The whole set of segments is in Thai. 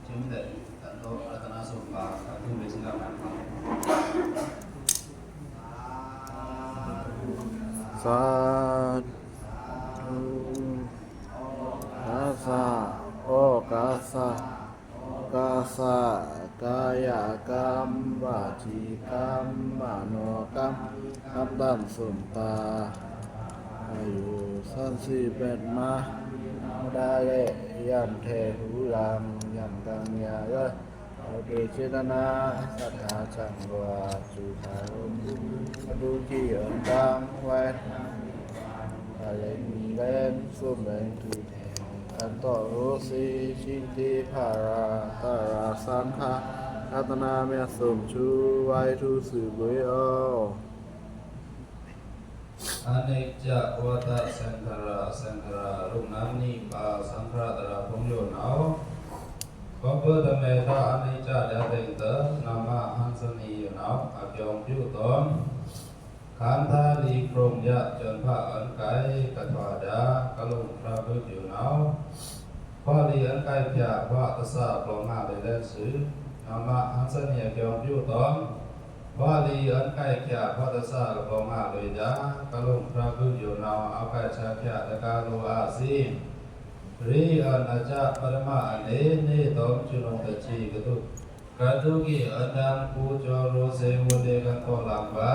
chứng định tận độ Ratana Sụp và các tu về sinh làm năng สาธุกาสะโอกาสะกาสะกายกรรมวาจีกรรมมโนกรรมนับตั้งสุนตาอายุ38มาได้ยันเทหูลังยันกังยาเยเอาเดชเจตนาสัทธาจังวาจุธารุดูที่เอินดังไว้อะไรมีแรงส่วนแรงคือแทนอันต่อโรสีชินติภาราตาราสังฆารัตนาเมียสมชูไว้ทุสืบเวยออเนกจักวัฏสังขารรูปน้ำนี้ปาสังขารตระพงโยนเอาก็เพื่อทำให้ถ้าอเนกจักได้ถึงเตอนามาหันสนีอยู่เอาอาจงพิวตนขันธาลีกรมยะจนพระอันไกกระถวดากะลุงพระพุทธอยู่เอาพอลีอันไกเพียพระตสาปลงมาได้เล่นสือนามาหันสนีอาจงพิวตนวาลีอันใกล้เคียพระตสากับพมาเลยจ้ากะลุงพระพุทธอยู่นาวเอาใกล้ชาเคียตะการโลอาสีรีอันอาจารย์ปรมาอันเอเนตอมจุนงตะชีกตุกระตุกีอันดังปูจอโรเซวุเดกันโตลังบา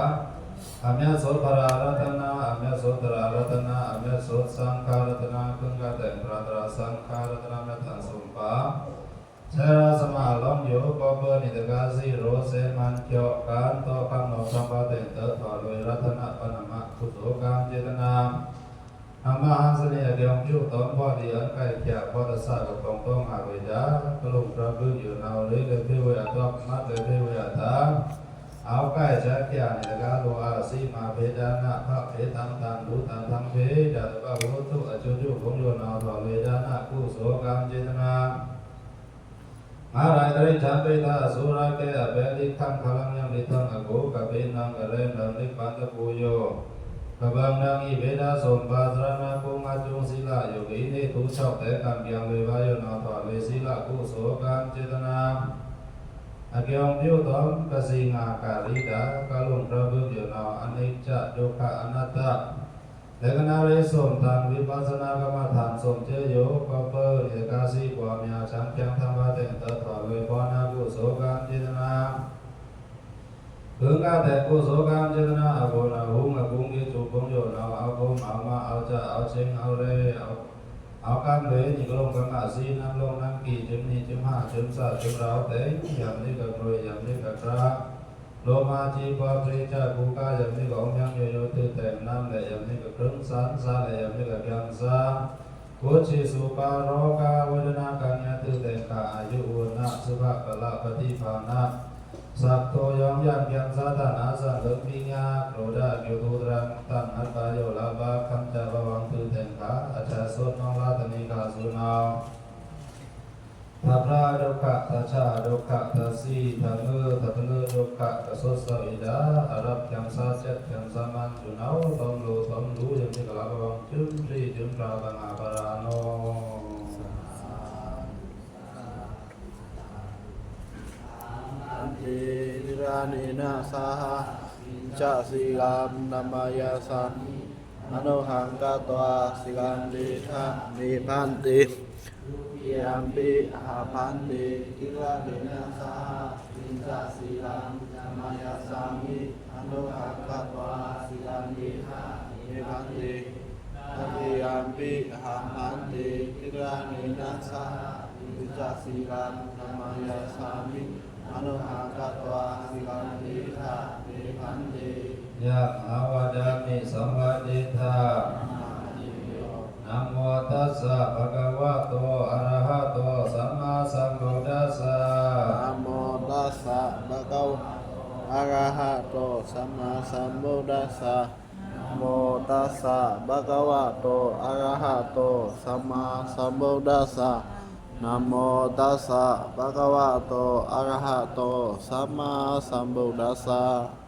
อเมโสภรารัตนาอเมโสตรารัตนาอเมโสสังฆารัตนาคุงกะเตปราตราสังฆารัตนาเมตังสุปาเชราสมาลองโยปะเบนิตกาสีโรเซมันเกียวกันโตคังโนสัมปะเตเตถวลอยรัตนะปนมะกุโสกามเจตนาธรรมะหันสนิยเกียงจุตอนพอดีอันใกล้เคียพอตสะกับตองต้องอาเวจากลุงพระพุทธอยู่นาวเลยเดพิเวตอบมัดเดพิเวตาเอาใกล้ชาเคียนิตกาโลอาสีมาเวดานะพระเพตังตังดูตังทังเพจัตตะโหตุอจุจุคงโยนาวถวลอยดานะกุโสกามเจตนามาไรตริจันเปตาสุราเกอเบลิขังพลังยังลิทังอโกกะเปนังกะเรนังลิปันตะปูโยกะบังนังอิเบดาสมปาสรณะกุงอาจุงศิลาโยกิเนตุชอบแต่กำยังเววายนาถวเลศิลากุโสกามเจตนาอเกียงพิวตอมกสิงาการิดากะลุงพระพุทธโยนาอนิจจทุกขอนัตตาแต่ขณะเรสมทางวิปัสสนากรรมฐานสมเจโยปะเปอร์เอกาสีความยาชังเพียงธรรมะเตนตถวเลยพนากุโสกามเจตนาพึงกาแต่กุโสกามเจตนาอโกนาหุงอกุงกิจุปงโยนาเอาโกมเอามาเอาจะเอาเชงเอาเรเอาการเวนิกลงกังอาสีนังลงนังกีจุมนีจุมหาจุมสาจุมราวเตยยามนี้กับโรยยามนี้กับกราโลมาจีปะปริจาภูกายามนี้กับองค์ยังโยโยติแต่งน้ำและยามนี้กับเครื่องสันสาและยามนี้กับยังสากุชิสุปาโรกาเวทนากัญญาติแต่งกาอายุอุณะสุภะกละปฏิภาณะสัพโตยังยังยังสาธานาสังเกปิญาโรดาเกตุตรังตังอัตตาโยลาบาคัมจาบวังตุแต่งกาอาจาสุนนองลาตนิกาสุนาวทัพราดุขะทัชชาดุขะทัสสีทังเอทัพเลือดุขะกสุสวิดาอารับยังสาเจตยังสามันจุนาวตอมรู้ยังมีกลาบวังจุมตรีจุมปราบังอาปราโนติรานินาสาจะสิลามนามายาสันอนุหังกาตวาสิลันดิทานิพันติยามปิหาพันติกิรานินาสาจะสิลามนามายาสามิอนุหังกาตวาสิลันดิทานิพันติยามปิหาพันติกิรานินาสาจะสิลามนามายาสามิอนุหากตวาสิลันติทาเนพันติยะอาวดามิสัมมาดิทานะโมตัสสะภะคะวะโตอะระหะโตสัมมาสัมพุทธัสสะนะโมตัสสะภะคะวะอะระหะโตสัมมาสัมพุทธัสสะนะโมตัสสะภะคะวะโตอะระหะโตสัมมาสัมพุทธัสสะนะโมตัสสะภะคะวะโตอะระหะโตสัมมาสัมพุทธัสสะ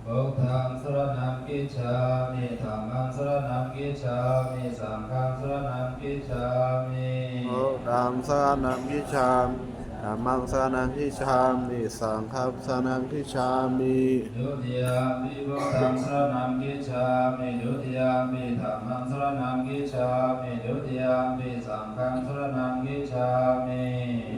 พุทธังสรณังกิจฉามิธัมมังสรณังกิจฉามิสังฆังสรณังกิจฉามิพุทธังสรณังกิจฉามิธั ธัมมังสรณังคัจฉามิสังฆังสรณังคัจฉามิ ดุติยามปิพุทธังสรณังคัจฉามิดุติยามปิธัมมังสรณังคัจฉามิดุติยามปิสังฆังสรณังคัจฉามิ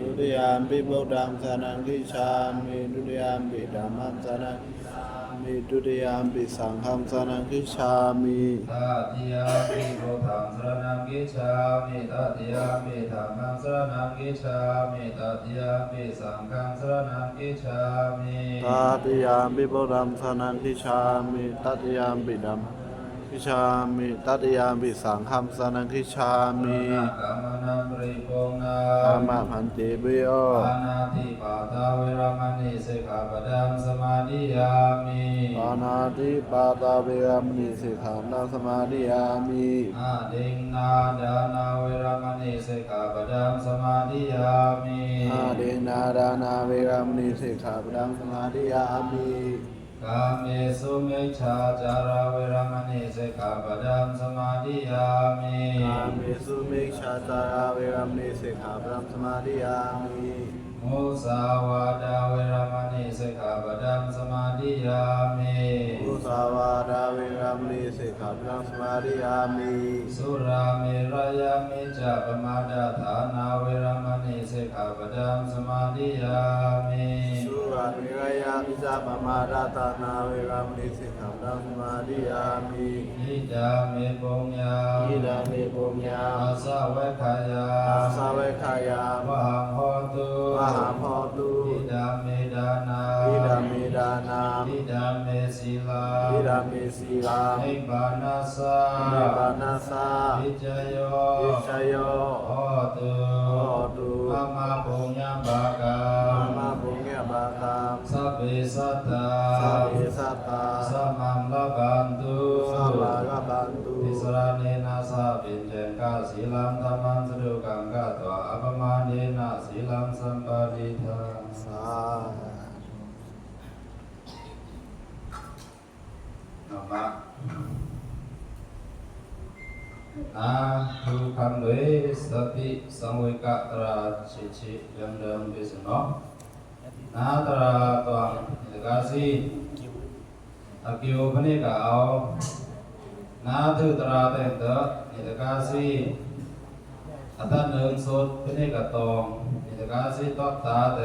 ดุติยามปิพุทธังสรณังคัจฉามิดุติยามปิธัมมังสรณังคัจฉามิดุติยามปิสังฆังสรณังคัจฉามิ ตติยามปิพุทธังสรณังคัจฉามิตติยามปิธัมมังสรณังคัจฉามิตติยามปิสังฆังสรณังคัจฉามิ ตติยามปิพุทธังสรณังคัจฉามิตติยามปิธัมมังคัจฉามิตติยามปิสังฆังสรณังคัจฉามิ กามนังปริปุณา ธรรมะพันติปิโย ปานาติปาตาเวรมณีสิกขาปดังสมาธิยามิ ปานาติปาตาเวรมณีสิกขาปะสมาธิยามิ อาดิงนาดานาเวรมณีสิกขาปดังสมาธิยามิ อาเดนาดานาเวรมณีสิกขาปะสมาธิยามิ กาเมสุมิชฌาจาราเวรมณีสิกขาปดังสมาธิยามิ กาเมสุมิชฌาจาราเวรมณีสิกขาปะสมาธิยามิ มุสาวาดาเวรมณีสิกขาปดังสมาธิยามิ มุสาวาทาเวรมณีสิกขาปะสมาธิยามิ สุราเมรยามิจจปมาดาฐานาเวรมณีสิกขาปดังสมาธิยามิ สุรามิรยามิจาปมาดาตานาเวรมณีสิกขาปะสมาธิยามิ นิจามิปุญญา อิดามิปุญญา อาสาเวคายา อาสาเวคายาว หังโหตุ มหาโพตุ อิดามิดานา อิดามิดานา อิดามิศีลา อิดามิสีลา นิบานาสา นิบานาสา วิจโย วิชยโย โหตุ โหตุ มะมาปุญญบากั มาง มาปุญญาบาคัง สัพเพสัตตา สัพพิสัตตา สัมมังละกันตุ สัพพะกบันตุ ทิสราเนนะสาปิญเจกาศีลังธรรมังสดุกังกะตวะอัปมาเนนะศีลังสัมปาดิทา สา นะมะอาทุคันเวสติสังเวกะตราชิชิยังเดิมบิสโนนาตราตวังอิกาสีอากิโอพนิกะเอานาทุตราเตนเตอิกาสีอัตเนิงสุดพนิกะตองอิกาสีตอกตาเต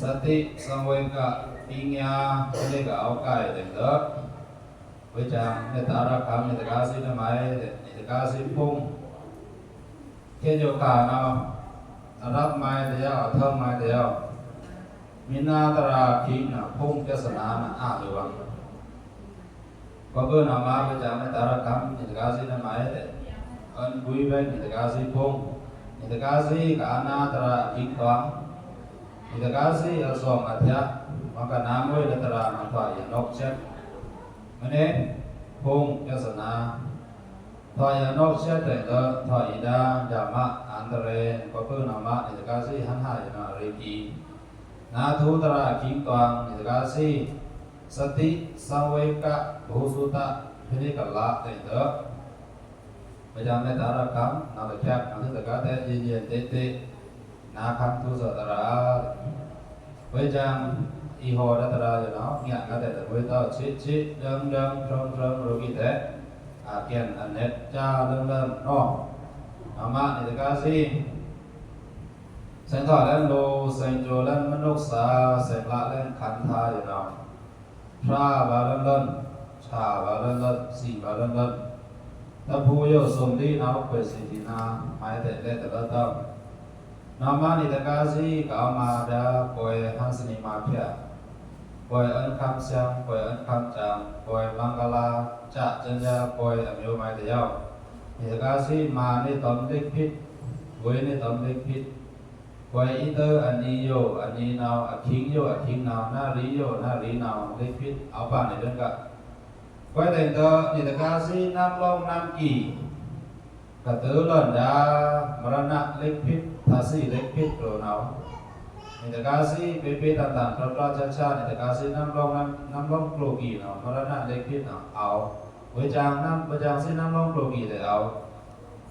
สติสังเวกะปิญญาพนิกะเอาไก่เตนเตวิจารณ์ในตาระคำในตากาสิทำไมในตากาสิพุ่งเที่ยวขาเนาะรับไม้เดียวเท่าไม้เดียวมินาตราคิงนะพุ่งเจสนานะอาหรือวังก็เพื่อนมาวิจารณ์ในตาระคำในตากาสิทำไมอันบุยเบนในตากาสิพุ่งในตากาสิกานาตราคิงวังในตากาสิอสองอัธยามันก็น้ำไว้ในตราหนังฝ่ายนกเช็ดมันเองพุ่งเจสนาถอยนอกเช็ดแต่ก็ถอยดาจามะอันตรายก็เพื่อนมาในกาซีหันหายนาเรกีนาทุตระคิงตวังในกาซีสติสังเวกะภูสุตะพินิกละแต่ก็ประจำในตาระคำนาตะแคบนาตะกาแต่เย็นเตะนาคำทุสตระประจำอีโหดัตราอยู่เนาะเนี่ยก็แต่เวทเอาชิดังพร้อมรู้กี่แต่อาเกียนอันเน็ตจ้าเริ่มเนาะอามาในตะกาซีเส้นทอดเล่นโลเส้นโจเล่นมนุษย์สาเส้นละเล่นขันธาอยู่เนาะพระบาเล่นชาบาเล่นสีบาเล่นถ้าผู้โยสมดีนาเปิดสิทินาหมายแต่เล่นแต่ละต้นนามาในตะกาซีก็เอามาดาปอยฮันสนิมาเพียปอยอันคำเสียงปอยอันคำจางปอยมังกลาจะจันยาปอยอเมวไม้เดียวในตะกาซีมาในตอมเล็กพิษเว้ในตอมเล็กพิษปอยอีเตอร์อันนี้โยอันนี้นาวอัคิงโยอัคิงนาวนารีโยนารีนาวเล็กพิษเอาบ้านในเรื่องกันปอยแต่งตัวในตะกาซีน้ำลงน้ำกี่กระตือรือร้นดามรณะเล็กพิษทาสีเล็กพิษโรนาวในตะกาซีเปๆต่างๆพระชาในตะกาซีน้ำลงโกลกีเนาะมรณะเล็กพิษเนาะเอาเวจางซีน้ำลงโกลกีแต่เอา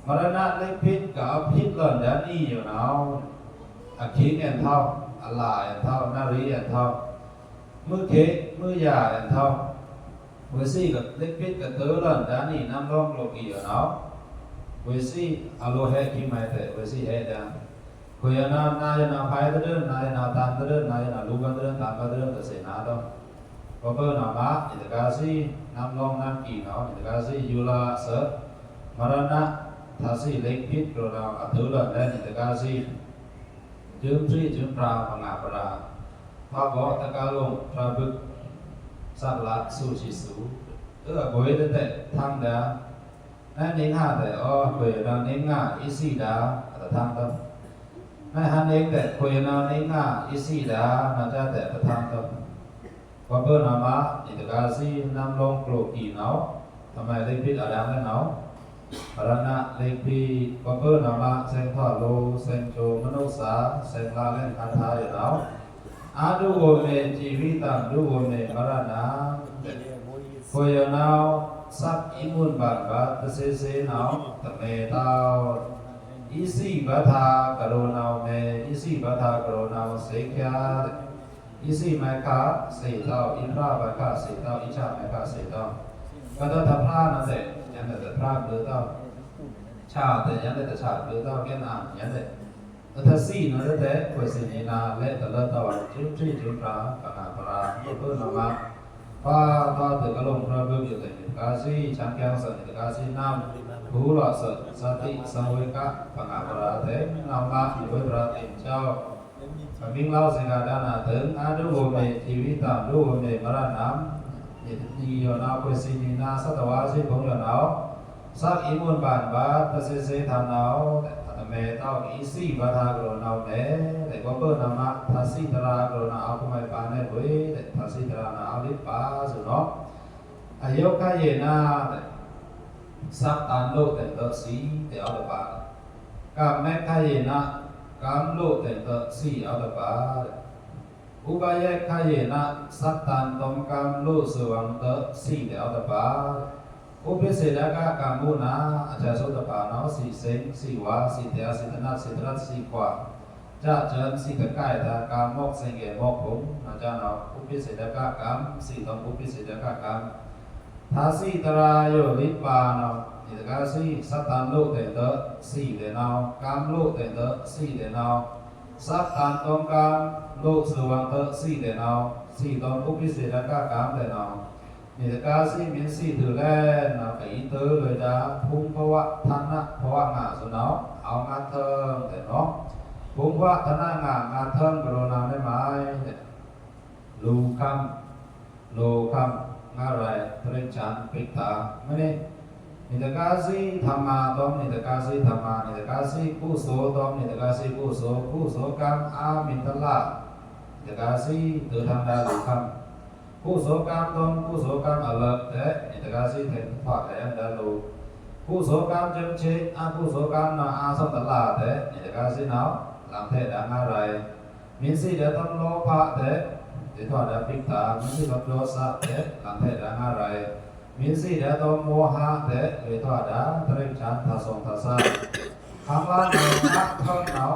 มรณะเล็กพิษกับเอาพิษเลินดานี่อยู่เนาะ อาคีเอ็นเท่าอัลลาเอ็นเท่านารีเอ็นเท่ามือเกมือยาเอ็นเท่าเวซี่กับเล็กพิษกับเตอร์ลันด้านนี้น้ำร้องโลกีเนาะเวซี่อโลเฮกิไม่แต่เวซี่เฮดังคุยนานาจะนาไฟเดินนาจะนาตามเดินนาจะนาลูกันเดินตามกันเดินแต่เสนาต้องก็เพิ่มนามาอิตกาซีน้ำร้องน้ำกีเนาะอิตกาซียูลาเสมรณะทัศน์เล็กพิษเราอัตตุลันและอิตกาซีจึงที่จึงปราพงาปราพระบอกตะการลงพระบึกสักลักสู้ชิสูบ่อยแต่ทางดานั่นเองแต่บ่อยเราเองอีสีดาแต่ทางต้นนั่นฮันเองแต่บ่อยเราเองอีสีดาน่าจะแต่ทางต้นพอเปิดนามาอิตกาซีน้ำลงโกรกีเนาทำไมเล็กพิษอะไรนั่นเนาปรณะเล็กพิษพอเปิดนามาเซงทอดโลเซงโจมนุษย์สาเซงลาเล่นคันทายเนาอาดูโอเมจีวิตังดูโอเมมรณะพอยนาวสักอิมุนบัตบาตเสเสนาวตเมตาวอิสิบัทากโรนาวเมอิสิบัทากโรนาวเสกยาอิสิไมคาเสตาวอินทราบคาเสตาวอิชาไมคาเสตาวก็ต้องทำพลาดนั่นแหละยันแต่พลาดหรือเต้าชาแต่ยันแต่ชาหรือเต้าแก่นานยันแต่ถ้าสีนั่นแต่ควายสีนี้นาเละแต่ละตัวจุดที่จุดปลาขนาดปลาเพื่อนออกมาป้าตาตึกกระลงพระเบิกอยู่แต่กาซีช่างแกงสันกาซีน้ำผู้หล่อสติสังเวกะขนาดปลาแต่นำมาอยู่บนพระติเจ้ามิ่งเล่าสิ่งใดนั้นถึงอาดูโอเมชีวิตตามดูโอเมมรณะยี่ยนาควายสีนี้นาสัตวาสิของยนาสักอิมุนบานบาตเสเสทานาวเมตาวอิสิบัทากรณาวเมแต่ก็เปิดนามาทัศสิตรากรณาวก็ไม่ปานเนบุยแต่ทัศสิตรานาอลิปาสุนออายุขยนาสักตันโลแต่ตสีแต่อลิปากามแม่ขยนากามโลแต่ตสีอลิปาอุบายขยนะสักตันตมกามโลสวังตสีแต่อลิปาอุปเสดกะกามุนาอาจารย์สุตปานาสีเสงสีวาสีเตียสีธนาสีตรัสสีขวาจะเจิญสีตะไก่ตากามกเสงเกมกผมอาจารย์เราอุปเสดกะกามสีตองอุปเสดกะกามทาสีตรายโยลิปานาอิตกาสีสัตตันโลเตเตสีเดนาวกามโลเตเตสีเดนาวสัตตันตองกามโลสวังเตสีเดนาวสีตองอุปเสดกะกามเดนาวนี่แต่การสิมีสิถือแล่นะไปอินเตอร์เลยจ้าพุ่งเพราะว่าท่านนะเพราะว่างานสุนัขเอางานเทิงแต่เนาะพุ่งว่าท่านงานเทิงกรณาได้ไหมลูคัมโลคัมงานอะไรเทรนชันปิตาไม่ได้นี่แต่การสิธรรมะต้องนี่แต่การสิธรรมะนี่แต่การสิกุศลต้องนี่แต่การสิกุศลกรรมอามินตละนี่แต่การสิเดินทางได้ลูคัมกุศลกรรมตรงกุศลกรรมอะไรแต่อิตกาสิเห็นฝากแรงดาลูกุศลกรรมจำเชอากุศลกรรมนาอาสัมตลาแต่อิตกาสินาวหลังเทดังอะไรมิสิเดตัมโลภะแต่ติทอดปิตามิสิลโลสะแต่หลังเทดังอะไรมิสิเดตัมโมหะแต่ติทอดตริชันทัสงทัสสะคำว่านักท่องหนาว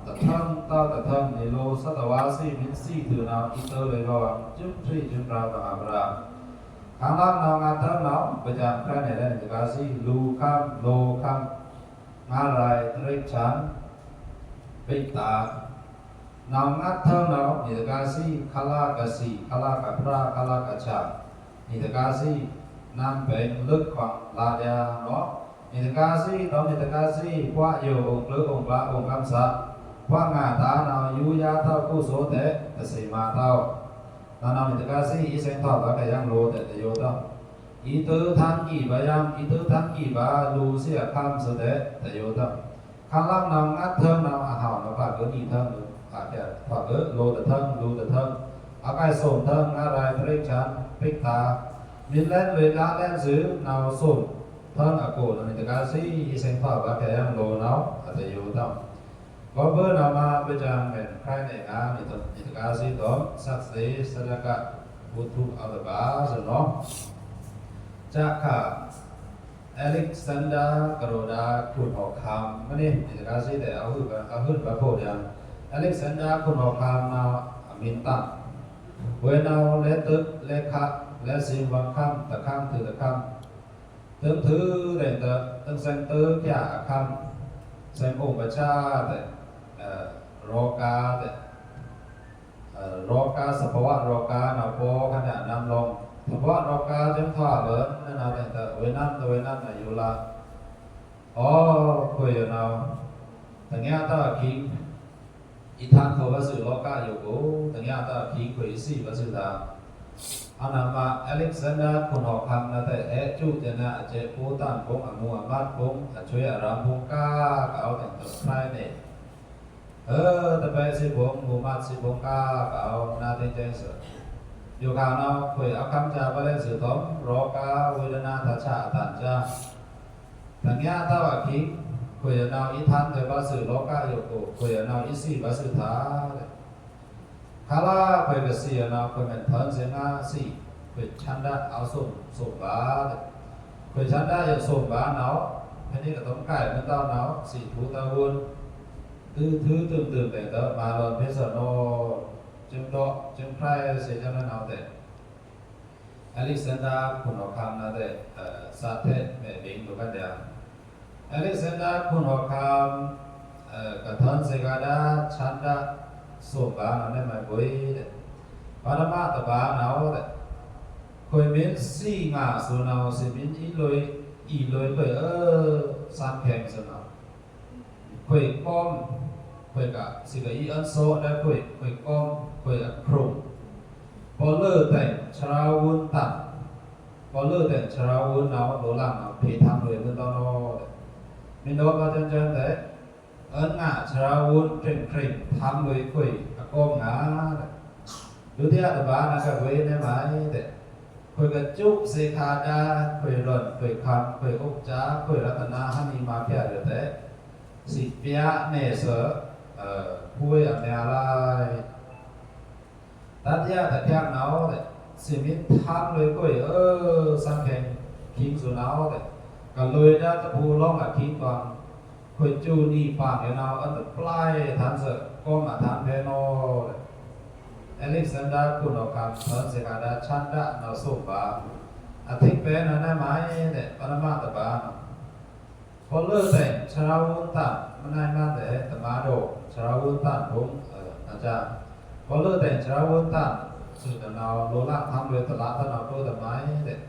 แต่ท่องเต้าแต่ท่องในโลสัตวาสีมิสิถือนาวอินเตอร์เลยว่าจุดที่จุดราบอาบราข้างล่างนาวงานท่องหนาวประจำแค่ไหนได้ในกาสีลูคัมโลคัมงาไรตริชันปิตานาวงานท่องหนาวในกาสีคลากสีคลากพระคลากชาในกาสีน้ำเป็นลึกของลาดาเนาะในกาสีตอนในกาสีพระโยองค์หรือองค์พระองค์คำสัตว่างาตานายุยาเท่ากุโสเตตสีมาเท่าตานามิตกาสีอิเซนทอดแล้วก็ยังโลเตตโยเท่าอิตุทันกีบายังอิตุทันกีบาลูเสียคำสุเตตโยเท่าข้างล่างนำงัดเทิงนำอาหารนำปากเกิดอีเทิงปากแก่ปากเกิดโลเตเทิงลูเตเทิงอากาศส่งเทิงอะไรเทริชันปิกตามินเล่นเวลาเล่นซื้อนาวส่งเทิงอโกนมิตกาสีอิเซนทอดแล้วก็ยังโลเนาตโยเท่าก็เบอร์นามาประจำเป็นใครในงานอิตกาสิตอมสักเสสระกะบุตรอัลบาสนอจากข้าอเล็กซานดากโรดาคุณหอกคำไม่ได้อิตกาสิแต่เอาขึ้นมาโพดยังอ อเล็กซานดราคุณออกคำนามินตันเวนเอาเลตึกเลขะและสิวังคำตะคำถือตะคำเติมถือเด่นเตอตั้งเซนเตอร์แก่คำเซนองค์ประชาแต่รอกาแต่รอกาสภาวะรอกานาโปขณะนำลงสภาวะรอกาจึงท่าเบิร์นนั่นเอาแต่เวนั่นอยู่ละอ๋อคุยอยู่เราแต่เงี้ยถ้าคิงอีทางเขาว่าสื่อโลกาอยู่กูแต่เงี้ยถ้าคิงคุยสิว่าสื่อตาอันนั้นมาอเล็กซานดราคุณออกคำนะแต่จุดเนี่ยนะเจ้าผู้ตั้งพงอมูอามัดพงช่วยอารามพงกาเอาแต่ตัวใครเนี่ยแต่ไปสิพงมูมัดสิพงกาเอานาเต็งเจงเสืออยู่ข่าวเราคุยเอาคำจาไปเล่นสื่อต้มโรกาเวทนาทัชชะตันจ้าแต่เงี้ยถ้าว่าคิงคุยเอาอีทันแต่ว่าสื่อโลกาอยู่กูคุยเอาอีสี่ว่าสื่อท้าคาราคุยกับสี่เราคุยเป็นเทินเสียงาสี่คุยชันได้เอาส่งบ้าคุยชันได้อย่าส่งบ้าเนาะแค่นี้ก็ต้องไก่ไม่ต้องเนาะสี่ทูตาวุนthứ tương để đó mà lần bây giờ nó chứng khai sẽ cho nó nào để Alexander cũng học ham là để sát thế mẹ bình của các đứa Alexander cũng học ham cả thân sẽ cả đã chán đã sổ bá nó nên mà với để và nó mà tập bá nó để khôi miễn si ngả số nào sẽ miễn ý lối khôi san kèm số nào khôi con khôi cả sự cái ấn số đã khôi con khôi khủngพอเลิกแต่งชราวุนตัดพอเลิกแต่งชราวุนเอาโหลังเอาเพทำเลยเมื่อตอนนั้นมินโดก็จะเจอแต่เอิญงะชราวุนเคร่งเคร่งทำเลยคุยกองงาดูที่อาตมานะก็เว้นได้ไหมแต่คุยกับจุกเสขาดาคุยหล่นคุยคำคุยอุจจาคุยรัตนาฮันนีมาเพียเดือดแต่สิเปียเนเสผู้เอ่ยอะไรตัดยาแต่แค่เนาเลยสิมิทำเลยก็สังเกตคิงสุนเอาเลยก็เลยได้ตะพูร้องกับคิงก่อนคุยจูนี่ปากเนาอันตะปลายทันเสกก็มาทันเพนอเลยอเล็กซานดราคุณออกคำเพิ่นเสกาดาชันดะนาสุบาอาทิตย์เป็นอะไรไหมเนี่ยปรมาตบาพอเลิกแต่งชราวุนตันมันได้มาแต่ตมาโดชราวุนตันผมอาจารย์พอเลิกแต่งชราวุนตันสุดเราโลละทำเลยตลาดตนาโกแต่ไม้เด็ด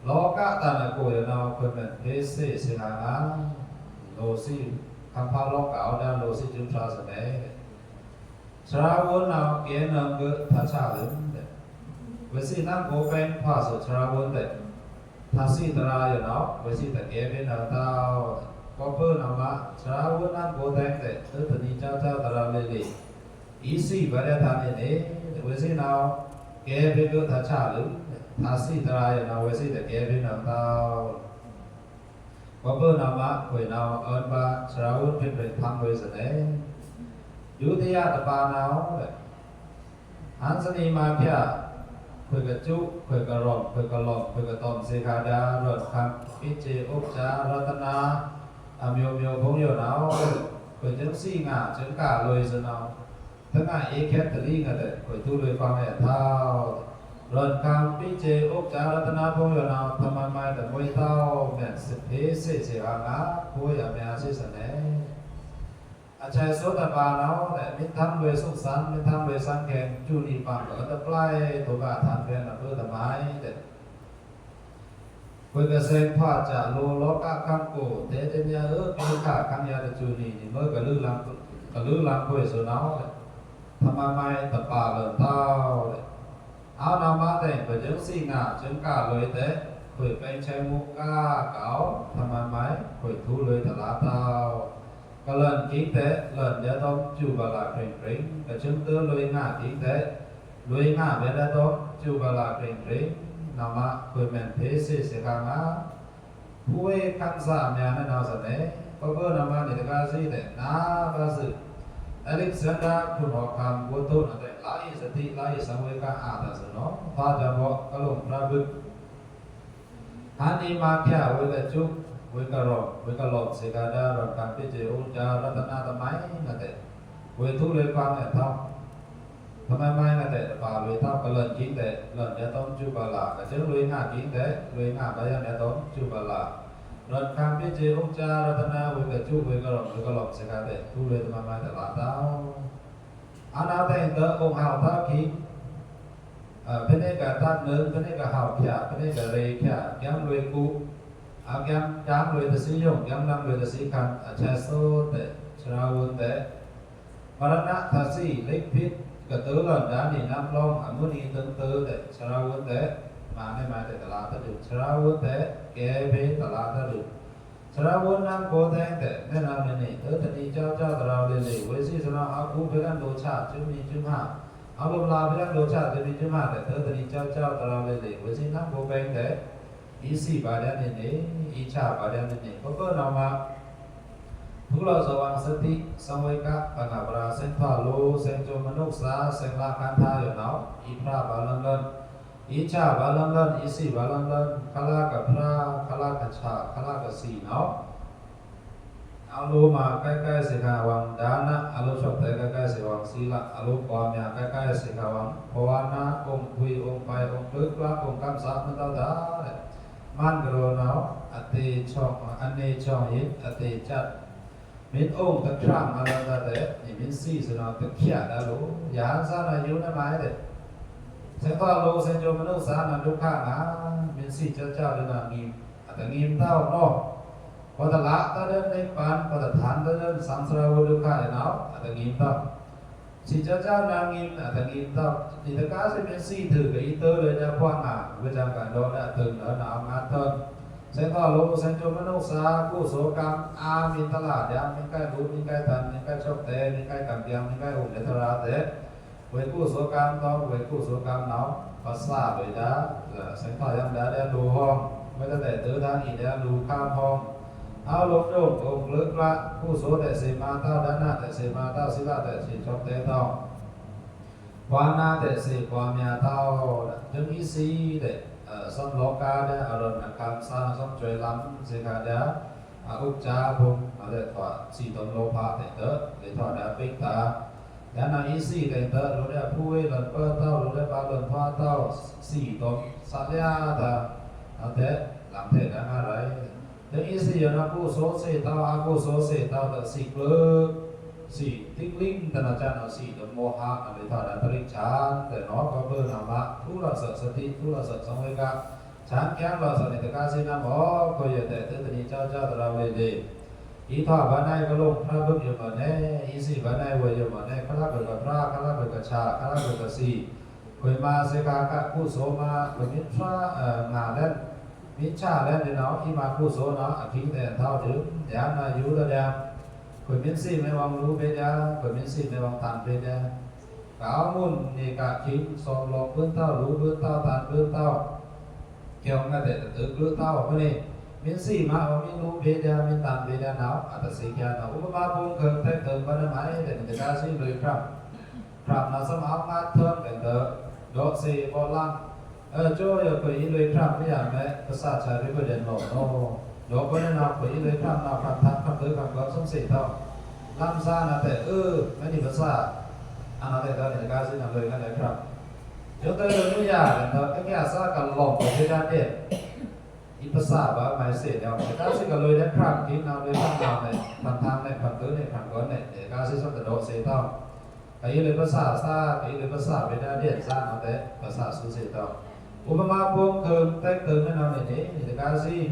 โลกะตานาโกเดี๋ยวเราเป็นเฮสซี่สิหางาโลซี่คำพาโลกะเอาได้โลซี่จุนทราสเน่ชราวุนเราเกี่ยนเกิดทัชชาเลยเด็ดเวสีนั่งโกเป็นภาสุชราวุนเด็ดทัศสีตราอยู่เนาะเวสีตะเกียบเป็นดาวก็เพิ่นเอามาชราวุนนั่งโกแต่งเด็ดตอนนี้เจ้าตราเลยอีสี่บริษัทนี้เวสีเราเก็บไปก็ทัชชาหรือทัศสีตรายเราเวสีแต่เก็บไปนำดาวก็เพิ่นเอามาคุยเราเอิญว่าชราวุธเป็นทำเวสเน่ยุติยาตปาเราหันสนีมาเพียคุยกับจุคุยกับรอมคุยกับหลอมคุยกับตอมเสขาดารถคำพิจิอุปจารัตนาอเมียวพงโยนเอาคุยจังสี่งาจังกาเลยสนเอาทั้งเอแคทเตอรี่กันเลยคุยทุเรศฟังเนี่ยเท่ารถคำพิจิอุปจารัตนาพงโยนเอาทำไมแต่มวยเท่าเนี่ยสิเพเสเสียงาผู้อยากมีอาชีพเสน่ห์อาจารย์โสดาบาเราเนี่ยมิทำโดยสุขสันต์มิทำโดยสังเกตจูนีปังก็จะปลายตัวบาทานเป็นอำเภอตะไม้เด็ดคุยกับเซนพ่อจะโลโลกะคังโกเตเจเนียเป็นข้าคังยาตจูนีนี่เมื่อกระลือลังคุยสุนัขเลยทำไมตะป่าเลินเต้าเลยเอานามาแต่งไปจึงสิ่งอ่ะจึงกาเลยเตะคุยเป็นใช้มุกกาเก๋าทำไมคุยทุเลยตลาดเต้าก็เล่นกิ้งเตะเล่นจะต้องจูบลาเกรงเกรงแต่จึงเตือนลุยง่ากิ้งเตะลุยง่าไม่ได้ต้องจูบลาเกรงเกรงนามาคุยเป็นเพศเสียงาผู้เอกขันสามอย่างนั้นเอาเสน่ห์ก็เพื่อนามาในตะการสิเตะน้าภาษาอเล็กซานดราคุณออกคำวัตถุนั่นเองไล่สติไล่สังเวชอาตาสนอพาจะบอกกลุ่มพระบุตรฮันนีมาแค่เวกจุกเวกหลอกเสกาดารำการพิจิอุจารัตนาตมัยนั่นเอง với thu lên quan này thao thầm mai mai là để bà lùi thao cái lần chính để lần để tốn chú bà là cái chữ lùi ngã chính để lùi ngã bây giờ để tốn chú bà là lần khám biết gì ông cha ra thân nào với cái chú với cái lòng sẽ cả để thu lên thầm mai để là tao anh áo tay tớ ông hào tao khí bên đây cả ta nướng bên đây cả hào kia bên đây cả rây kia kém lùi cũ kém lùi từ sử dụng kém năm lùi từ sử khăn cha số để trao vốn để Marana thasi lịch viết cái tứ lần đã đi năm long muốn đi tương tư để trao vốn để mà này mà để là ta được trao vốn để kế về ta là ta được trao vốn năm cố tên để nên làm này tứ ta đi cho trao lên để với gì cho áo cũ với ăn đồ chả chứ mi chứ mà áo lông la với ăn đồ chả chứ mi chứ mà để tứ ta đi cho trao lên để với gì năm cố tên để ý sĩ bà đen này ý chả bà đen này có cơ nào mà Pula zawang sati samwaika panabra senthalo senjo manuksa sengla kantha yonau ipra balangan icha balangan isi balangan kala kapra kala kacha kala kasi nau alu ma kai kai sekawang dana alu chokte kai kai sekawang sila alu kwamya kai kai sekawang pawana om kui om pai om tukla om kamsa mentau da man gro nau ate chok ane chok yin ate chat mình ôm tất cả mà làm ra đấy thì mình xì rồi nó tất cả đã lú giá ra là yếu nó mãi đấy sẽ to lú sẽ cho mình đâu xa là lúc khác á mình xì cho đến là nghìn tại nghìn tao nó có thật lạ ta đến đây bán có thật thán ta đến sáng sớm vô lúc khác để nó tại nghìn tao xì cho là nghìn tại nghìn tao thì tất cả sẽ mình xì thử cái ý tứ để cho quan với trang cả đó đã từng ở nào ngát hơn sẽ to lô sẽ cho mình xa cú số cam mình ta là để mình cái đủ mình cái tần mình cái chọc tê mình cái cầm tiền mình cái ủng để thở ra thế với cú số cam to với cú số cam nó có xa với đá sẽ phải em đã đem đồ hong với ta để tứ đang ý đem đồ cam hong áo lốp đồ cùng lướt lại cú số để xì ma tao đã nạt để xì ma tao xí là để xì chọc tê tao qua na để xì qua nhà tao chứng ý xí để xong lô ca đấy, ở rồi làm sao xong chơi lắm, sẽ cả đấy, úc cha bông, để thọ chỉ tốn lô phá để thọ đã biết ta, để nó ý xí để tớ, rồi để phui lần bơ tao, rồi để ba lần thoa tao, xí tốn, sát ra ta, thế làm thế đã ngã đấy, thế ý xí nó cú số xí tao, cú số xí tao tự xí lơ, xí tích linh, ta là cha nó xí tốn mô hạ, để thọ đã tích chán, để nó có bơ nào mà, thu là sợ sợ tí, thu là sợ xong rồi cả. Chán kém là sợ này tất cả xin nam ó coi giờ để tự nhiên cho tự làm lên đi ý thọ bữa nay có lông pha bước giờ mà nè ý gì bữa nay vừa giờ mà nè khá là được gặp ra khá là được gặp trà khá là được gặp xì coi mà sẽ cả cú số mà với miếng pha ngả lên miếng trà lên để nó khi mà cú số nó khi để thao chứ giá là yếu ra đa coi miếng xì mấy vòng lú về đa coi miếng xì mấy vòng tàn về đa cáo môn thì cả chín sòng lọc bươn tao lú bươn tao tàn bươn tao kiểu nga để tự lựa tao ở bên này miễn xì mà ở miễn lú về ra miễn tàn về ra nào à ta xì kia nào cũng ba buông khởi tay từ bên đó máy để người ta xì lười khram là xong áo ngát thơm để đỡ độ xì bỏ lăng cho giờ phải lười khram bây giờ mẹ có xa trái với cái đèn nổ nó đó bên nào phải lười khram nào khram thắt khram tới khram gấp xong xì tao làm sao là để mấy gì vẫn xa anh nói để tao để người ta xì làm lười cái đấy khram chúng tôi được bây giờ là cái nhà xa cả lỏng của thế gian điện ítภาษาบ้างไม่เสียเดียวแต่การสิ่งก็เลยได้ครั้งที่เราได้ทำงานในทางในฝั่งตื้อในฝั่งก้อนในแต่การสิ่งต้องโดดเสียต้องไอ้เลยภาษาซาไอ้เลยภาษาเป็นเดียนซาเอาแต่ภาษาสุเสียต้องอุปมาพวงเคิมแตกเติมให้เราในนี้แต่การสิ่ง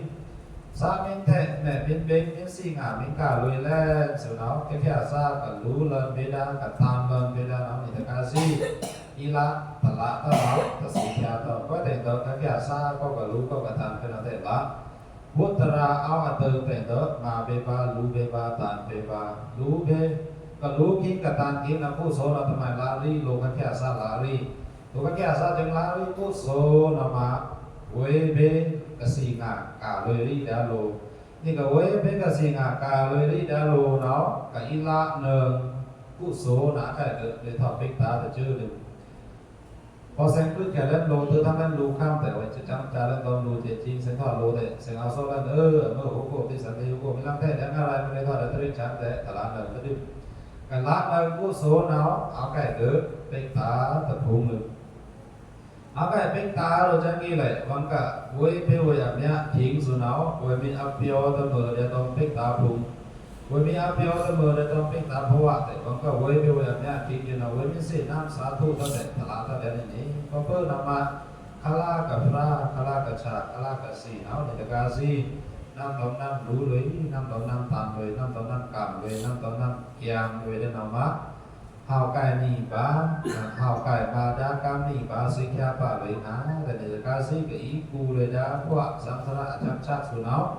ซาเป็นแทะแม่เป็นเบงเป็นสิ่งเป็นกาเลยแล่เสียวเนาะแค่แค่ซากับรู้เลินเบดากับตามเลินเบดาเนาะแต่การสิ่งอีละตละตะเราตะสียาตะก็แต่งตัวแค่ซาก็กับรู้ก็กับตามเป็นเราแต่ละพุทธราเอาอัตเตอร์แต่งตัวมาเบบารู้เบบาตานเบบารู้เบก็รู้คิดกับตานคิดนะผู้โสเราทำไมลาลีโลกแค่ซาลาลีโลกแค่ซาจึงลาลีผู้โสนามาเวเบกสีงากาเลยลีดาโลนี่ก็เวเบกสีงากาเลยลีดาโลเนาะกับอีละเนิงผู้โสนะแค่เกิดเลยถอดปิกตาแต่ชื่อหนึ่งพอเซนขึ้นแค่เล่นโลตัวทำเล่นรูข้ามแต่ว่าจะจำจาเล่นตอนรูเจ็ดจริงเซนทอดโลแต่เซนเอาโซ่เล่นเมื่อโอ้โหที่สันติโอ้โหไม่ลำแท้ยังอะไรไม่ได้ทอดแต่ตริจังแต่ตลาดเดินก็ดึงก cái lá nơi của số nó áo cái đứa bên ta tập hùng lực áo cái bên ta rồi chẳng ghi lại bằng cả với phía với em nháทิ้ง số nó với mình áp biểu tâm mở để tông bên ta hùng với mình áp biểu tâm mở để tông bên ta phù hợp để bằng cả với phía với em nháทิ้ง cho nó với mình sẽ nam sát thu ta để thà ta để này có bữa nào mà kala cả fra kala cả cha kala cả si nó để cả si năm tổng năm đủ lưới năm tổng năm tàn về năm tổng năm cảm về năm tổng năm kiang về đến nào má hào cải nỉ bá hào cải ba đa cam nỉ bá sinh kha ba về ná để ca sĩ cái ý cu về đá qua samsara chăm chắc của nó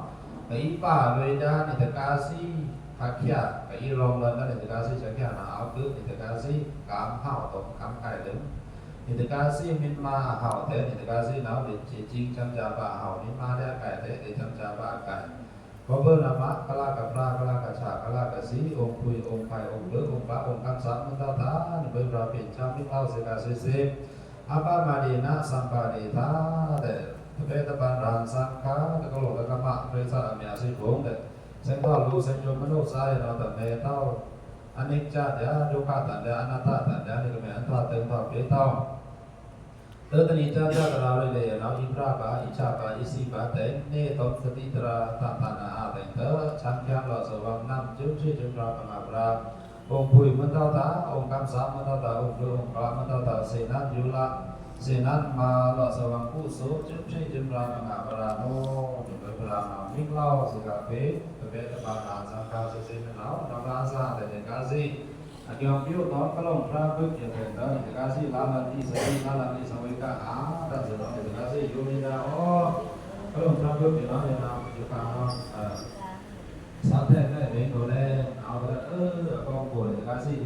cái ý ba về đá để ca sĩ khắc kia cái ý rong lên đó để ca sĩ chẳng kia là áo cứ để ca sĩ cảm hào tổng cảm cải đứng thì ca sĩ min ma hào thế thì ca sĩ nó để chỉ chính chăm cha ba hào min ma đa cải thế để chăm cha ba cải có bơ là má kala cả pra kala cả cha kala cả sĩ ôm cùi ôm phải ôm đỡ ôm bá ôm cam sắn mình ta thá nên bây giờ biển trong biết lao sẽ cả sẽ apa mà đi na sampa đi thá để thế ta ban ràng sang khá để có lộ các bạn bây giờ ở nhà sinh vốn để sinh thọ lu sinh cho mình đâu sai nó tận này tao anh ấy cha để đâu cả tận để anh ta tận để thì mình anh ta từng thọ biết tao tớ tani cha cha kara rồi để nó ibra ba icha ba isi ba thế nê tổng sati tra ta ta na a thế tớ chăm kiam lo sờ vang năm chấm ra bằng abra ông bùi mất tao ta ông cam sa mất tao ta ông đưa ông ba mất tao ta se nan mà lo sờ vang cú số chấm ra bằng abra no để bây giờ nào minh lao sự cà phê tập ba na sang cao se nào nó ra ra để cái gì anh em biết đó các lòng ra bước như thế đó thì cái gì làm đi sau với cả đã rồi đó thì cái gì vô đi ra các lòng ra bước thì nó như nào chúng ta sáng thế này đến rồi đây áo đó con của cái gì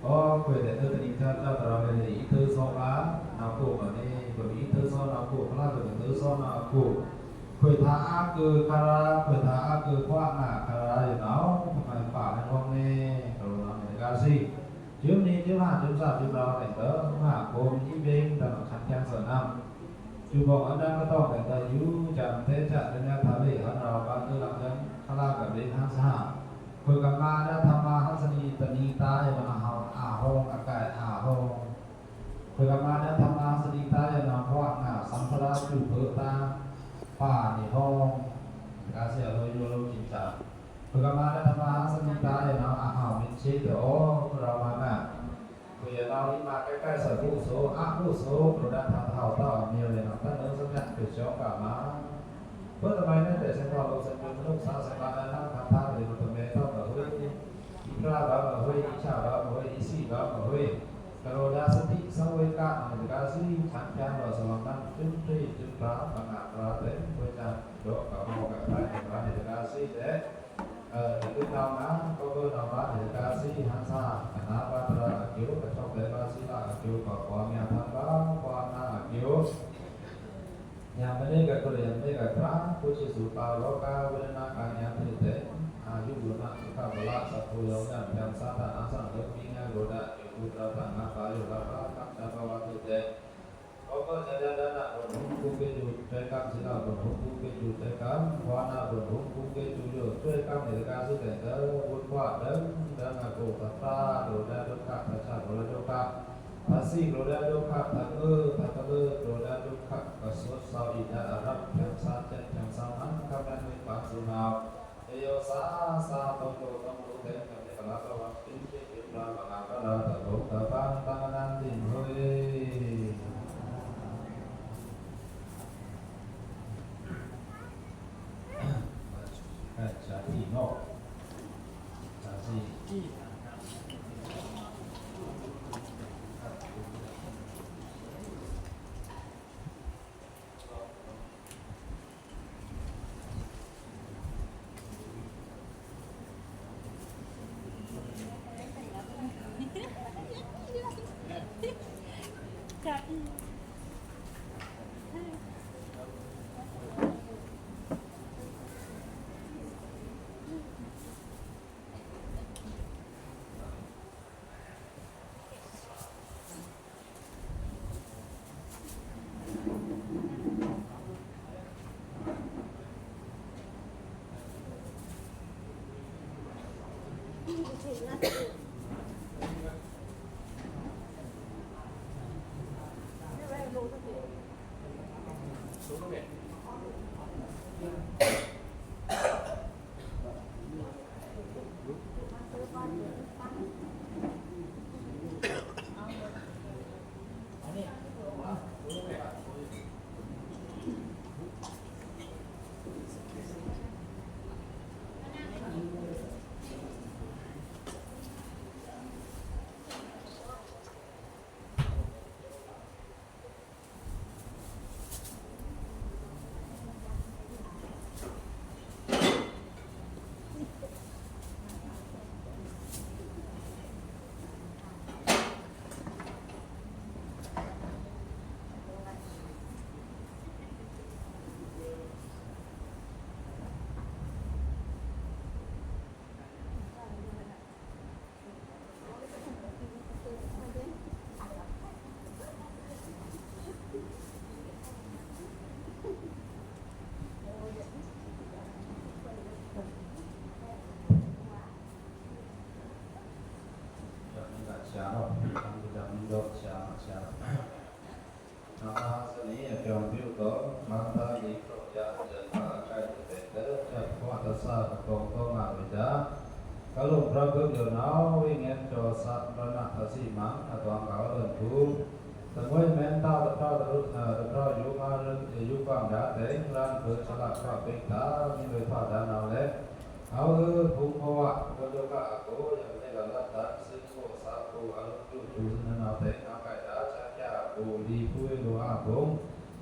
vô quên để tôi định cho tao là ý thứ số lá nào của mà đi bởi ý thứ số nào của là bởi thứ số nào của quên thả cứ kara quên thả cứ qua kara thì nó phải phải không nè cái gì chiếm đi chiếm hàng chiếm sạp chiếm rau thành tớ mà gồm ý bên là nó khăn khen sở năm chúบอกở đây có to thành tớ chú chẳng thế chẳng đến nhà thả lệ hắn nào ba tư làm dân khá là cả bên hàng xã hồi cả ma đã tham ma hắn sân y tận y ta thì nó hào hông cải hông hồi cả ma đã tham ma sân y ta thì nó hoạn sắm phá chủ phở ta phà thì hông cái gì ở đây vô lâu chính xác hồi cả ma đã tham ma sân y ta thì nó hào mình chế thìเรามาน่ะคุยเรานี่มาใกล้ๆสัตว์ผู้โสผู้โสเราได้ทำเท่าต่อเมียเลยเนาะท่านเอสัญญาติดช่องกับมาเพื่อทำไมนั่นแต่เส้นทางเราสัญญาณลูกสาวสัญญาณนั้นทำท่าเลยเราทำไมเท่ากับเฮ้ยอีกราบ้าเฮ้ยอีชาบ้าเฮ้ยอีซีบ้าเฮ้ยเราได้สติสังเวชการในการสิ่งขันแย้งเราสมองนั้นจุดที่จุดร้าวบางอาราเต็มเพื่อจะโดดกับโมกับใครในการสิ่งเด็กcái nào đó có cơ nào đó để ca sĩ hàng xa nó bắt ra kiểu để trong đấy ca sĩ là kiểu có quan nhà thằng đó quan là kiểu nhà bên đây cái tôi làm đây cái phá tôi chỉ sử bao đó ca bên đó cả nhà thì thế giúp đỡ nó cả một lá sập phù giống như làm sao ta nó sang được mình nghe rồi đã giúp đỡ thằng nó phải rồi đó các cha bao thì thế có cái gia đình là một khu cái chủ trái cam chỉ là một khu cái chủ trái cam hoa là một khu cái chủ được trái cam để ca sĩ để đó vượt qua đó là cổ phật ta rồi ra đốt cát là trả rồi đốt cátภาษีโรดาโดคักตะเอตะตะเอโรดาโดคักกสดสาวอิดารับแห่งสาเจ็ดแห่งสามันกับนั้นมีปากสุนาวเอโยสาตองโตเตกับเอกลักษณ์วัดอินเจอิบราบางกะลาตะโตตะปังตังนันติโหยjadi no jadi chào không được được chào chào nó sẽ ní trong biểu tố mang ta đi trong gia đình và cái thực tế trong quan tâm sa công công mà bây giờ các lúc ra bước điều nào vì nghe cho sát ra nặng ta si mắng là toàn cáo lần thu từng với men ta được ra yêu ma yêu quang đã đến lan vừa cho lạc vào bên ta như người phật đã nào đấy áo phụng hoa có yêu cả cốอย่างนี้ก็รัตตะซึ่งโคสาโกอารมณ์จุจุนนาเตนาไก่ดาชักยาโกดีพุยโลอาภง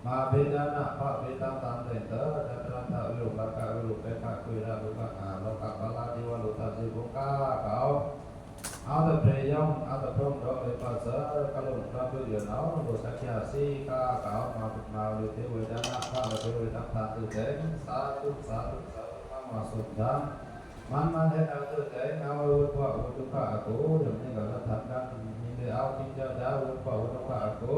มาเบดานะพระเบตังตันเตเตดัตรันทะวิรุปะกะวิรุปะกะคุยระลุกะอาโลกะปะลาดิวะลุตาสิบุกะเกาเอาแต่เพยองเอาแต่พรหมดอกเลยปัสสะกะลุพระพุทธเนาโลสักยาสีกะเกามาลิเทวดานะพระเทวดาตันตุเตสาธุสาธุสาธุมาสุดามันให้เราตื่นใจเอาอุปะอุตุกะกูอย่างนี้ก็เราทำกันมีเดียวกินเจ้าเจ้าอุปะอุตุกะกู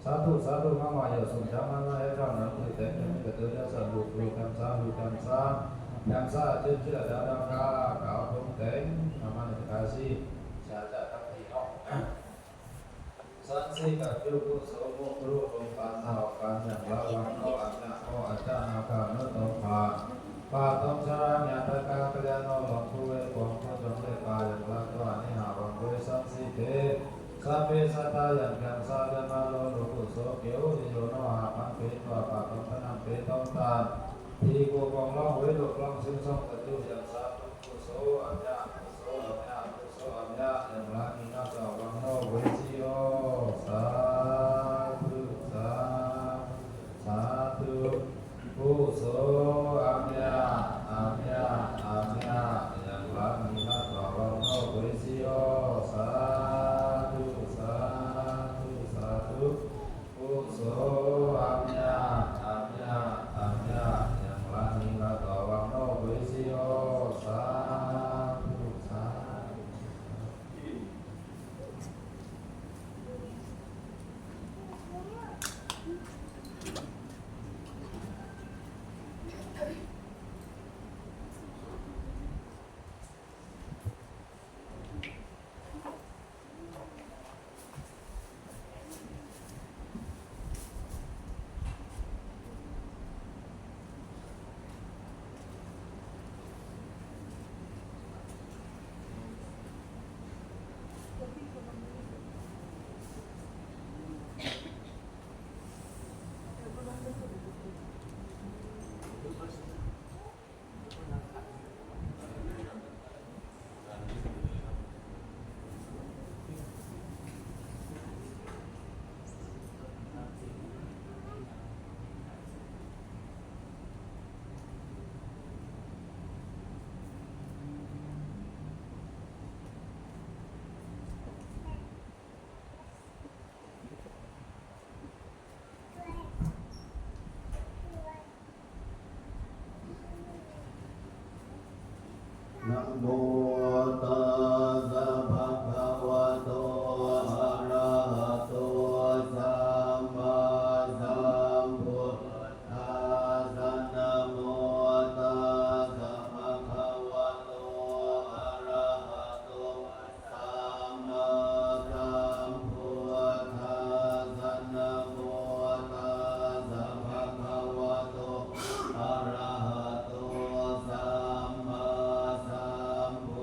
สาธุสาธุมาว่าอย่าสนใจมันให้เราหนังตื่นใจอย่างนี้ก็ตื่นใจสนุกดูทำซาเชื่อดาวกาเก่าตรงเต็งมันจะกาซีชาจะทักทีออกสันสิกับยุกุโสมุครุลงการเท่ากันอย่างละวันโนอัญญาโออาจารย์อาการโนตภาปาตมชราญาตกาเปรียโนหลงคุเวปองพระจงเลปาอย่างละตัวนิหาวังคุยสันสิเตสัพเพสัตตาอย่างกันสาเดมาโลลุกุโสเกวดิโยโนหาปังเปตัวปาตมพนังเปตมตาทีโกกองล่องเวลุกล่องซึ่งทรงกตุอย่างสาธุกุโสอัญญากุโสอัญญากุโสอัญญาอย่างละนินาสาวังโนเวจิโอสาธุสาธุกุโสอัญญาอย่างละนินาสาวังโนเวจิโอสาธุกุโสอัญญาอย่างละนินาสาวังโนเวจิโอสาธุ นะโมตัสสะภะคะวะโตอะระหะโตสัมมาสัมพุทธัสสะนะโมตัสสะภะคะวะโตอะระหะโตสัมมาสัมพุทธัสสะนะโมตัสสะภะคะวะโตอะระหะโตสัมมาสัมพุ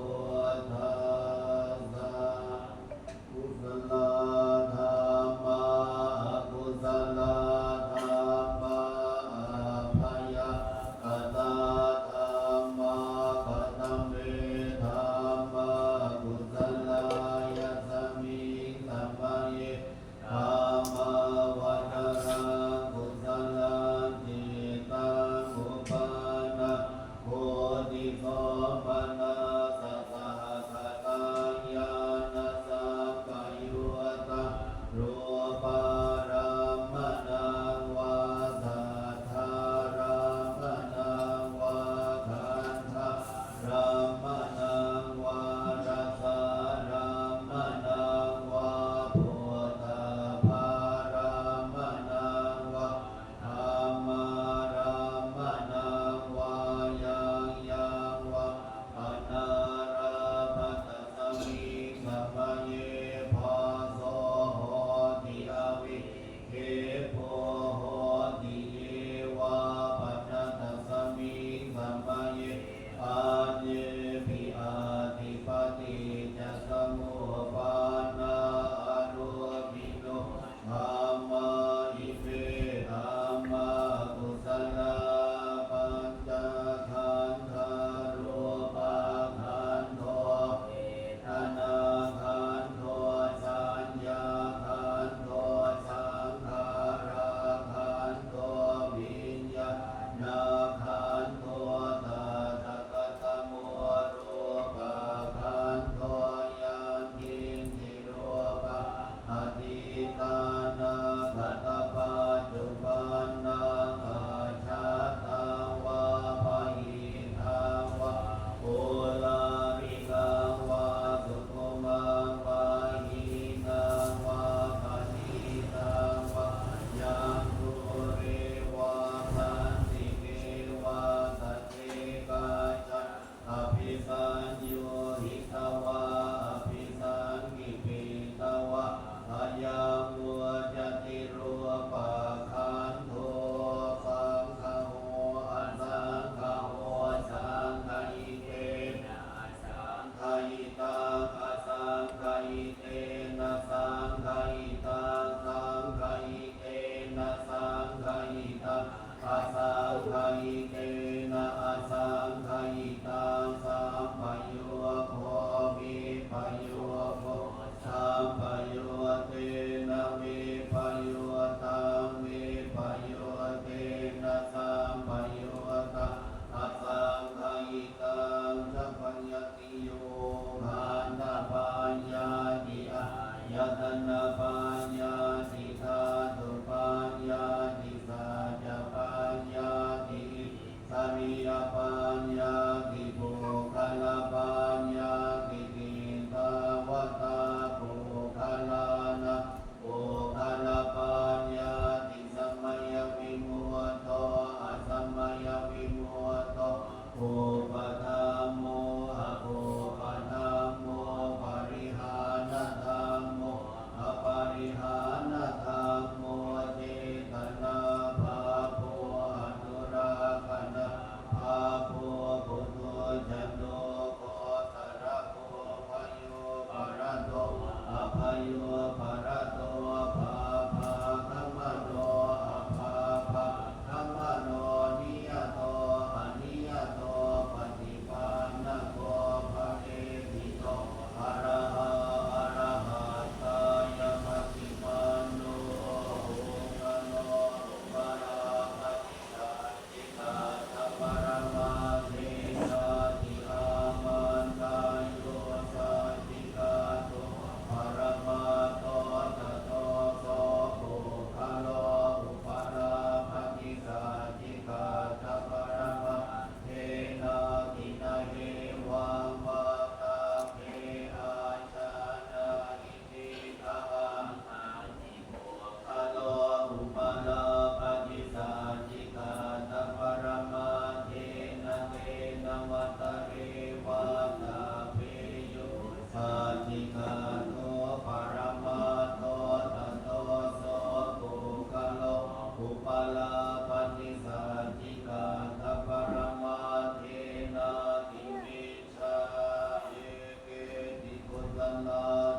ล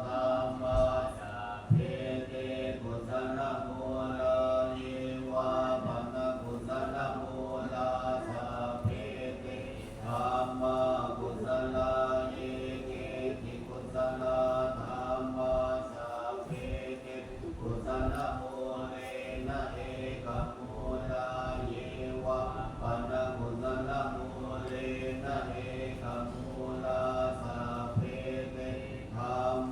ธัมมาสัพเพเตกุศลมูลาเยวะปันกุศลมูลาสัพเพเตธัมมากุศลาเยเกติกุศลธัมมาสัพเพเตกุศลมูเลนะเอกมูลาเยวะปันกุศลมูเลนะเอกมูลาสัพเพเตธัม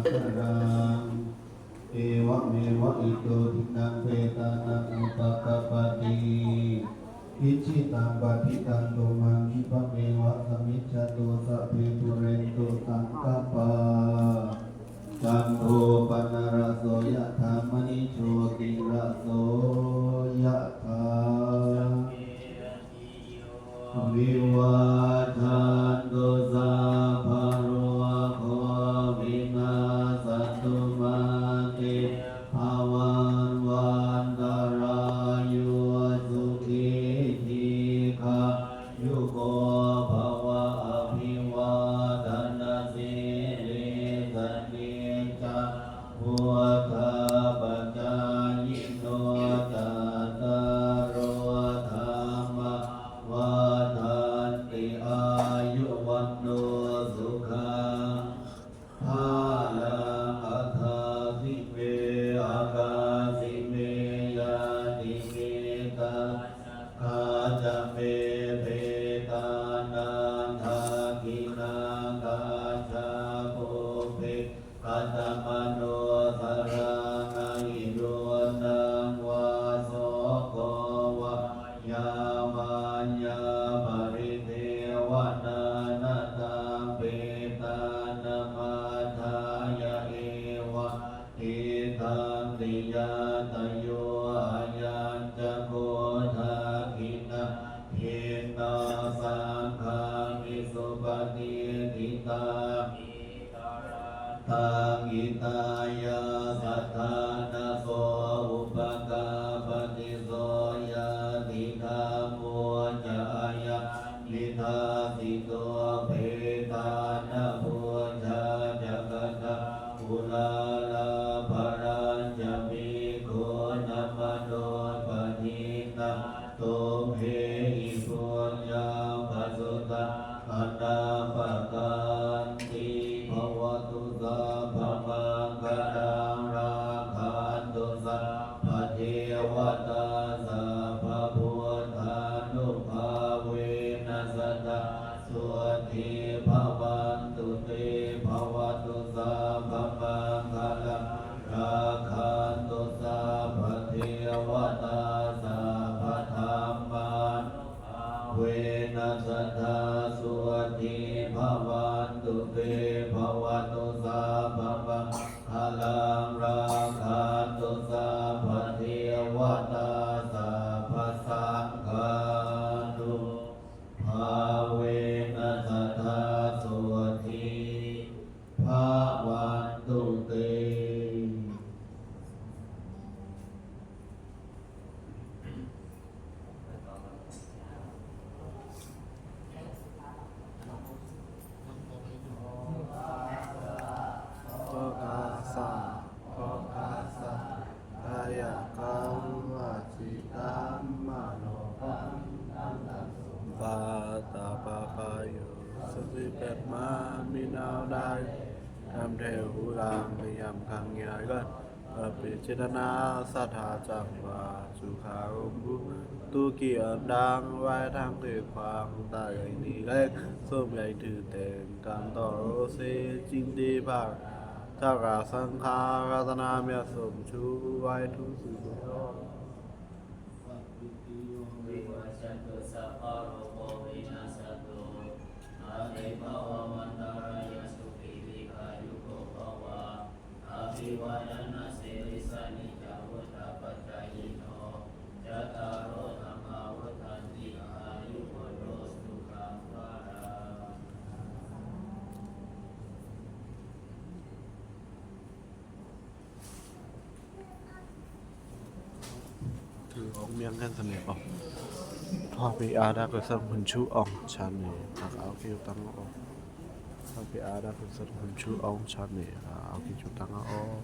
สรังเอวะเมวะอิโตทินังเปตานังอุปกปปติอิชิตังปฏิตังตุมังคิปะเมวะสมิจจตุสัพเพปุเรนตุสังกปปาจันโทปนรสโสยะธามณิโชติรสโสยะธาวิวัฏันตุสัพพะโรโควินาศตุมาเตภวันวันตรายโยสุขีทีฆายุโกภวะอภิวาทนาสิริสนิจังพุทธาปัจจายโนจัตตารโอธรรมวัฏฏันติอายุวันโนสุขังภาลังอัฏฐาสิเวอากาสิเมยาติเมตาคาจะเมเพตานังทากินังกาชาโภเพกัตมโนสรังอิโรนังวาโสโกวะยามันยาปริเทวนานาตังเปตานามาทายาเอวะทิตังติยาตโยอายัญจะโกทาคินาเทนาสังฆามิสุปฏิทิตาตังอิตายาสัทธานาโสอุปกาปฏิโสยาติธรรมโมจายานิทาสิโตเพตานะพุทธาจักตะอุลาลาภรัญจะมิโคนะมโนปณิตังตุมเหหิปุญญาภสุตะอนาปกันติภวตุสัพพมังคลังราคันตุสัพพเทวตาสัพพพุทธานุภาเวนัสตะสุทิภวันตุเตภวตุสัพพมังคลังราคันตุสัพพเทวตาสัพพธรรมานุภาเวนัสตะสุทิภวันตุเตภวตุสัพพมังคลังราคันตุสัพพเทวตาสัพพสังฆานุภาเวนัสตะสุทิภวันตุเต โอกาสะโอกาสะกายกรรมวจีกรรมมโนกรรมปาตาปาปายโยสติเป็ดมามีนาวได้ทำเทวุรังพยายามขังยายกันปิจิตนาสัทธาจังวาสุขารุบุตุกีอันดังไว้ทางถือความตายอย่างนี้เล็กส้มใหญ่ถือแต่งการต่อโรเซจริงดีภาคถ้าราสังฆารัตนาเมียสมชูไว้ทุกสิ่งทุกอย่าง วิวัชชันตุสัพพะโรโควินาศตุอาภิภววันตรายสุขีวิขายุโกภวะอาภิวาทนาสิริสานิจาวุฒาปัจจายโนจัตตารโอธรรมาวุฒันติอายุวโรสุขังภาลัง ถือองเมียงกันสนิทออกทอปีอาดาก็สัมพันชูอองชันนี่หากเอาคิวตังออกทอปีอาดาก็สัมพันชูอองชันนี่เอาคิวตังออก